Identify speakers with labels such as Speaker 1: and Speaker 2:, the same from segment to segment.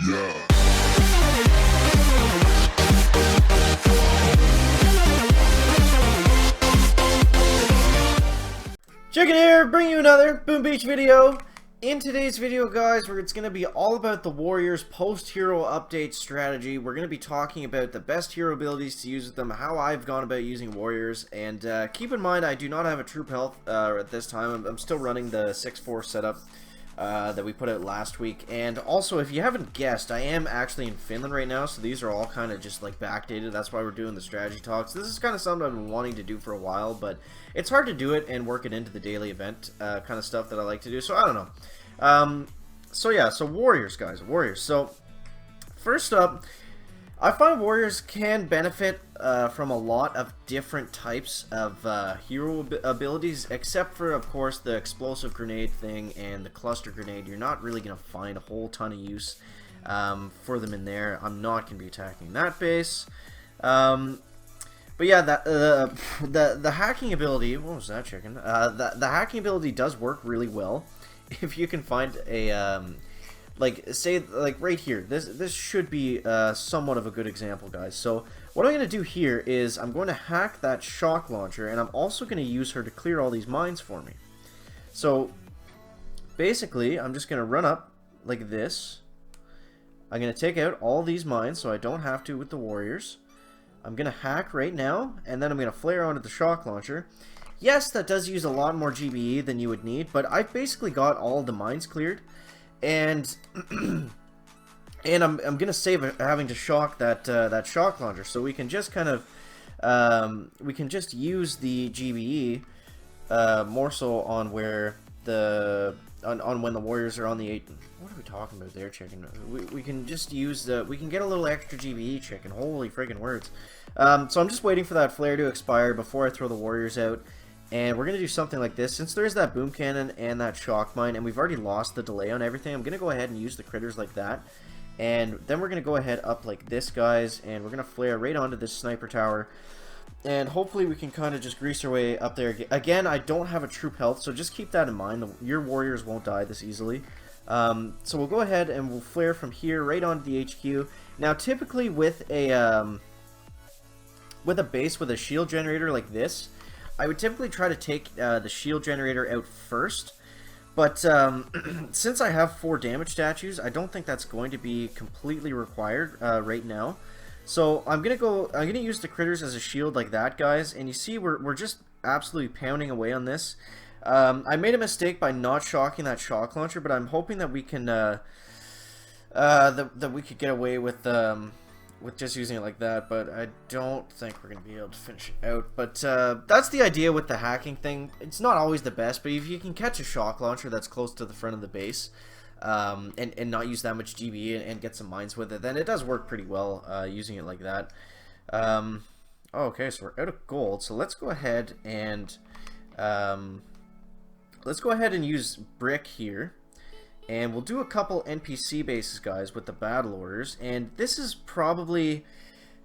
Speaker 1: Chicken here, bring you another Boom Beach video. In today's video, guys, where it's going to be all about the Warriors post-hero update strategy. We're going to be talking about the best hero abilities to use with them, how I've gone about using Warriors, and keep in mind I do not have a troop health at this time. I'm still running the 6-4 setup that we put out last week. And also, if you haven't guessed, I am actually in Finland right now, so these are all kind of just like backdated. That's why we're doing the strategy talks. This is kind of something I've been wanting to do for a while, but it's hard to do it and work it into the daily event kind of stuff that I like to do, so I don't know. So yeah, so Warriors, guys, Warriors. So first up, I find Warriors can benefit from a lot of different types of hero abilities, except for, of course, the explosive grenade thing and the cluster grenade. You're not really going to find a whole ton of use for them in there. I'm not going to be attacking that base. But yeah, the hacking ability, what was that, chicken? The hacking ability does work really well if you can find a like, say, like right here, this should be somewhat of a good example, guys. So what I'm going to do here is I'm going to hack that shock launcher, and I'm also going to use her to clear all these mines for me. So basically, I'm just going to run up like this. I'm going to take out all these mines so I don't have to with the Warriors. I'm going to hack right now, and then I'm going to flare onto the shock launcher. Yes, that does use a lot more GBE than you would need, but I've basically got all the mines cleared. And and I'm gonna save having to shock that shock launcher, so we can just kind of we can just use the GBE more so on where on when the Warriors are on the 8. What are we talking about there, chicken? We can just use we can get a little extra GBE, chicken. Holy friggin' words! So I'm just waiting for that flare to expire before I throw the Warriors out. And we're going to do something like this. Since there's that boom cannon and that shock mine, and we've already lost the delay on everything, I'm going to go ahead and use the critters like that. And then we're going to go ahead up like this, guys, and we're going to flare right onto this sniper tower. And hopefully we can kind of just grease our way up there. Again, I don't have a troop health, so just keep that in mind. Your Warriors won't die this easily. So we'll go ahead and we'll flare from here right onto the HQ. Now, typically with a base with a shield generator like this, I would typically try to take the shield generator out first, but since I have 4 damage statues, I don't think that's going to be completely required right now. So I'm gonna use the critters as a shield like that, guys. And you see, we're just absolutely pounding away on this. I made a mistake by not shocking that shock launcher, but I'm hoping that we can that we could get away with just using it like that, but I don't think we're going to be able to finish it out. But that's the idea with the hacking thing. It's not always the best, but if you can catch a shock launcher that's close to the front of the base and not use that much GBE and get some mines with it, then it does work pretty well using it like that. Okay, so we're out of gold, so let's go ahead and use brick here. And we'll do a couple NPC bases, guys, with the battle orders. And this is probably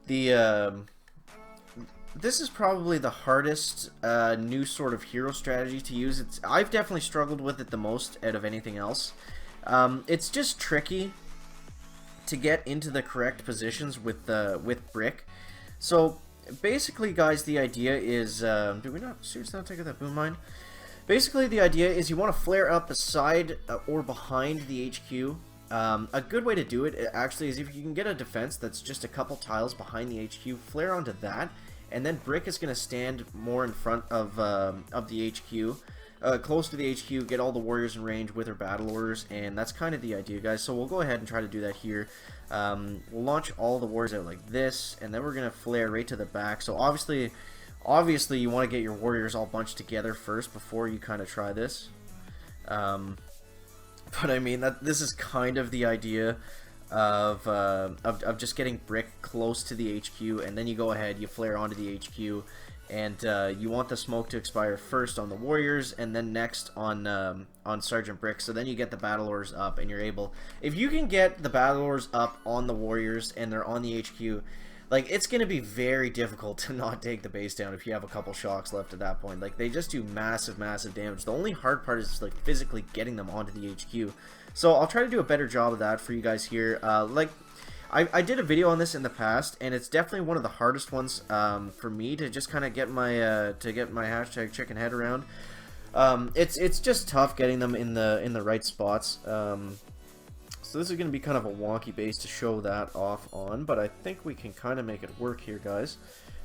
Speaker 1: the hardest new sort of hero strategy to use. I've definitely struggled with it the most out of anything else. It's just tricky to get into the correct positions with brick. So basically, guys, the idea is do we not seriously not take out that boom mine? Basically, the idea is you want to flare up beside or behind the HQ. A good way to do it, actually, is if you can get a defense that's just a couple tiles behind the HQ, flare onto that, and then brick is going to stand more in front of the HQ, close to the HQ, get all the Warriors in range with her battle orders, and that's kind of the idea, guys. So we'll go ahead and try to do that here. We'll launch all the Warriors out like this, and then we're going to flare right to the back. So obviously you want to get your Warriors all bunched together first before you kind of try this. But I mean, this is kind of the idea of just getting brick close to the HQ, and then you go ahead, you flare onto the HQ, and you want the smoke to expire first on the Warriors, and then next on Sergeant Brick. So then you get the battle orders up, and you're able, if you can get the battle orders up on the Warriors and they're on the HQ, like, it's going to be very difficult to not take the base down if you have a couple shocks left at that point. Like, they just do massive, massive damage. The only hard part is, like, physically getting them onto the HQ. So I'll try to do a better job of that for you guys here. Like, I did a video on this in the past, and it's definitely one of the hardest ones for me to just kind of get my hashtag chicken head around. It's just tough getting them in the right spots. So this is going to be kind of a wonky base to show that off on, but I think we can kind of make it work here, guys.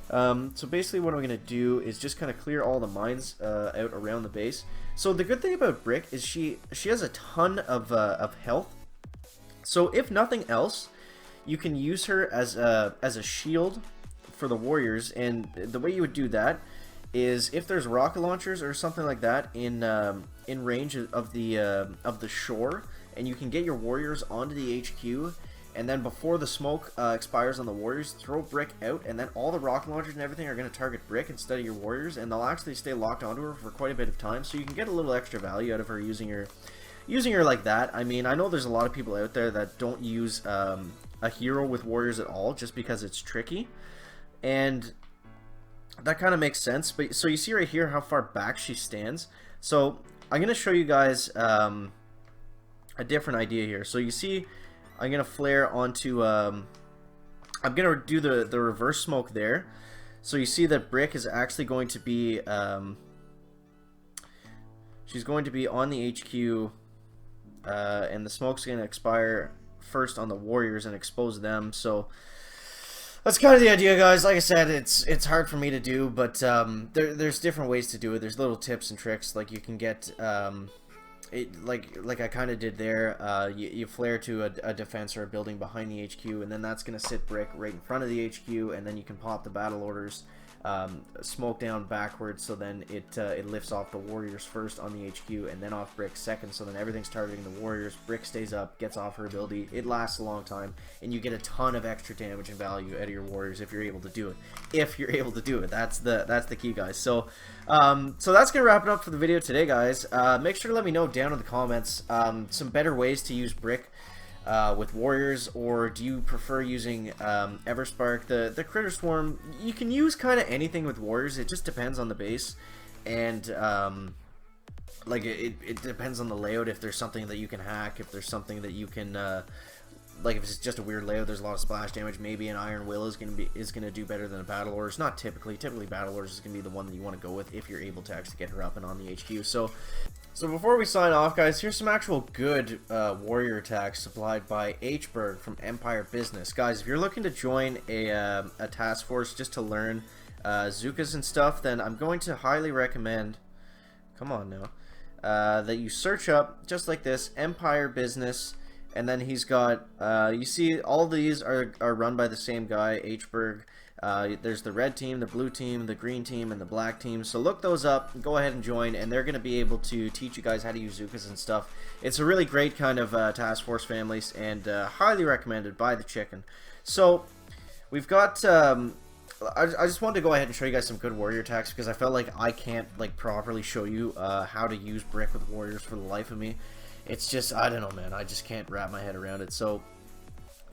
Speaker 1: So basically what I'm going to do is just kind of clear all the mines out around the base. So the good thing about Brick is she has a ton of health. So if nothing else, you can use her as a shield for the warriors, and the way you would do that is if there's rocket launchers or something like that in range of the shore, and you can get your warriors onto the HQ, and then before the smoke expires on the warriors, throw Brick out, and then all the rocket launchers and everything are going to target Brick instead of your warriors, and they'll actually stay locked onto her for quite a bit of time, so you can get a little extra value out of her using her like that. I mean, I know there's a lot of people out there that don't use a hero with warriors at all just because it's tricky, and that kind of makes sense. But so you see right here how far back she stands. So I'm going to show you guys a different idea here. So you see, I'm going to flare onto, I'm going to do the reverse smoke there. So you see that Brick is actually going to be, she's going to be on the HQ, and the smoke's going to expire first on the warriors and expose them. So that's kind of the idea, guys. Like I said, it's hard for me to do, but there's different ways to do it. There's little tips and tricks, like you can get like I kind of did there. You flare to a defense or a building behind the HQ, and then that's gonna sit Brick right in front of the HQ, and then you can pop the battle orders, smoke down backwards, so then it lifts off the warriors first on the HQ, and then off Brick second, so then everything's targeting the warriors. Brick stays up, gets off her ability. It lasts a long time, and you get a ton of extra damage and value out of your warriors if you're able to do it. If you're able to do it, that's the key, guys. So so that's gonna wrap it up for the video today, guys. Make sure to let me know down in the comments some better ways to use Brick with warriors, or do you prefer using Everspark? The Critter Swarm, you can use kind of anything with warriors. It just depends on the base, and like it depends on the layout. If there's something that you can hack, if there's something that you can like if it's just a weird layout, there's a lot of splash damage. Maybe an Iron Will is gonna do better than a Battle Orders. Not typically. Typically, Battle Orders is gonna be the one that you want to go with if you're able to actually get her up and on the HQ. So before we sign off, guys, here's some actual good warrior attacks supplied by Hberg from Empire Business. Guys, if you're looking to join a task force just to learn Zookas and stuff, then I'm going to highly recommend, come on now, that you search up, just like this, Empire Business, and then he's got, you see all these are run by the same guy, Hberg. There's the red team, the blue team, the green team, and the black team. So look those up, go ahead and join, and they're going to be able to teach you guys how to use Zookas and stuff. It's a really great kind of task force families, and highly recommended by the chicken. So we've got, I just wanted to go ahead and show you guys some good warrior attacks, because I felt like I can't like properly show you how to use Brick with warriors for the life of me. It's just, I don't know, man, I just can't wrap my head around it. So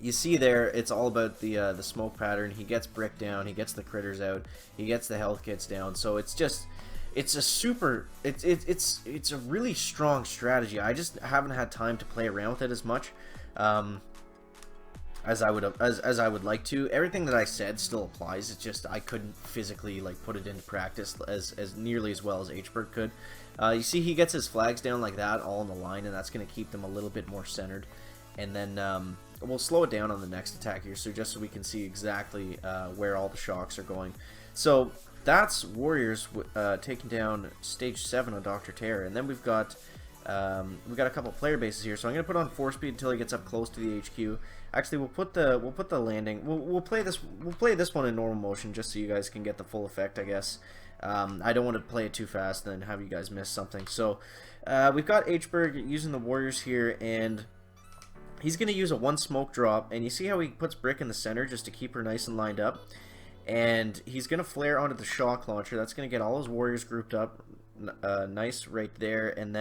Speaker 1: you see there, it's all about the smoke pattern. He gets Brick down, he gets the critters out, he gets the health kits down. So it's just, it's a super, it's a really strong strategy. I just haven't had time to play around with it as much as I would like to. Everything that I said still applies. It's just I couldn't physically like put it into practice as nearly as well as Hberg could. You see he gets his flags down like that all in the line, and that's going to keep them a little bit more centered. And then we'll slow it down on the next attack here, so just so we can see exactly where all the shocks are going. So that's warriors taking down stage 7 on Dr. Terror, and then we've got a couple player bases here. So I'm gonna put on 4-speed until he gets up close to the HQ. Actually, we'll put the landing. We'll play this one in normal motion just so you guys can get the full effect, I guess. I don't want to play it too fast and then have you guys miss something. So we've got Hberg using the warriors here, and he's going to use a 1 smoke drop, and you see how he puts Brick in the center just to keep her nice and lined up. And he's going to flare onto the shock launcher. That's going to get all his warriors grouped up nice right there. And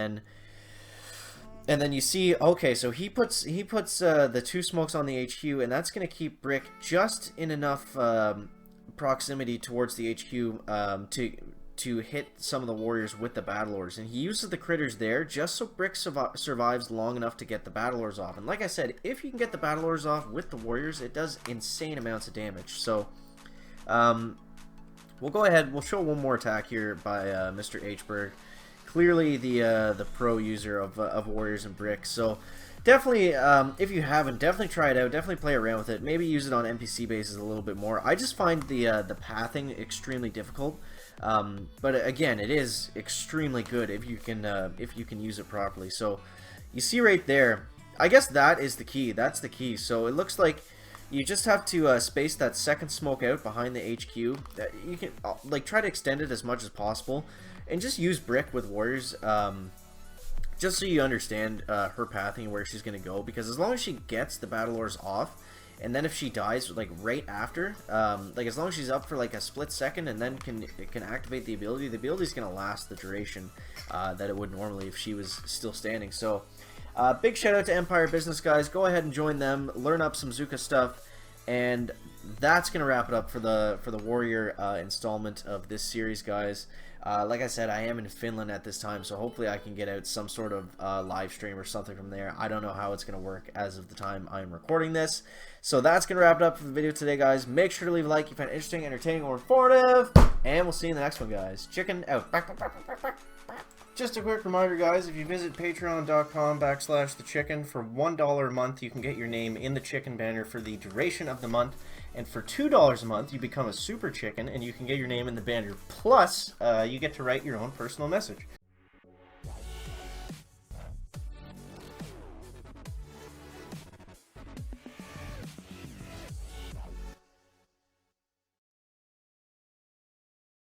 Speaker 1: then you see, okay, so he puts the 2 smokes on the HQ, and that's going to keep Brick just in enough proximity towards the HQ to hit some of the warriors with the Battlelords, and he uses the critters there just so Brick survives long enough to get the Battlelords off. And like I said, if you can get the Battlelords off with the warriors, it does insane amounts of damage. So we'll go ahead, we'll show one more attack here by Mr. Hberg. Clearly the pro user of warriors and Brick. So definitely, if you haven't, definitely try it out. Definitely play around with it. Maybe use it on NPC bases a little bit more. I just find the pathing extremely difficult. But again, it is extremely good if you can use it properly. So you see right there, I guess that is the key. That's the key. So it looks like you just have to space that second smoke out behind the HQ. You can like try to extend it as much as possible, and just use Brick with warriors. Just so you understand her pathing and where she's gonna go, because as long as she gets the Battlelords off, and then if she dies like right after, like as long as she's up for like a split second and then can activate the ability's gonna last the duration that it would normally if she was still standing. So big shout out to Empire Business, guys. Go ahead and join them, learn up some Zuka stuff, and that's gonna wrap it up for the warrior installment of this series, guys. Like I said, I am in Finland at this time, so hopefully I can get out some sort of live stream or something from there. I don't know how it's going to work as of the time I'm recording this. So that's going to wrap it up for the video today, guys. Make sure to leave a like if you find it interesting, entertaining, or informative. And we'll see you in the next one, guys. Chicken out. Just a quick reminder, guys, if you visit patreon.com/thechicken for $1 a month, you can get your name in the chicken banner for the duration of the month. And for $2 a month, you become a super chicken, and you can get your name in the banner. Plus, you get to write your own personal message.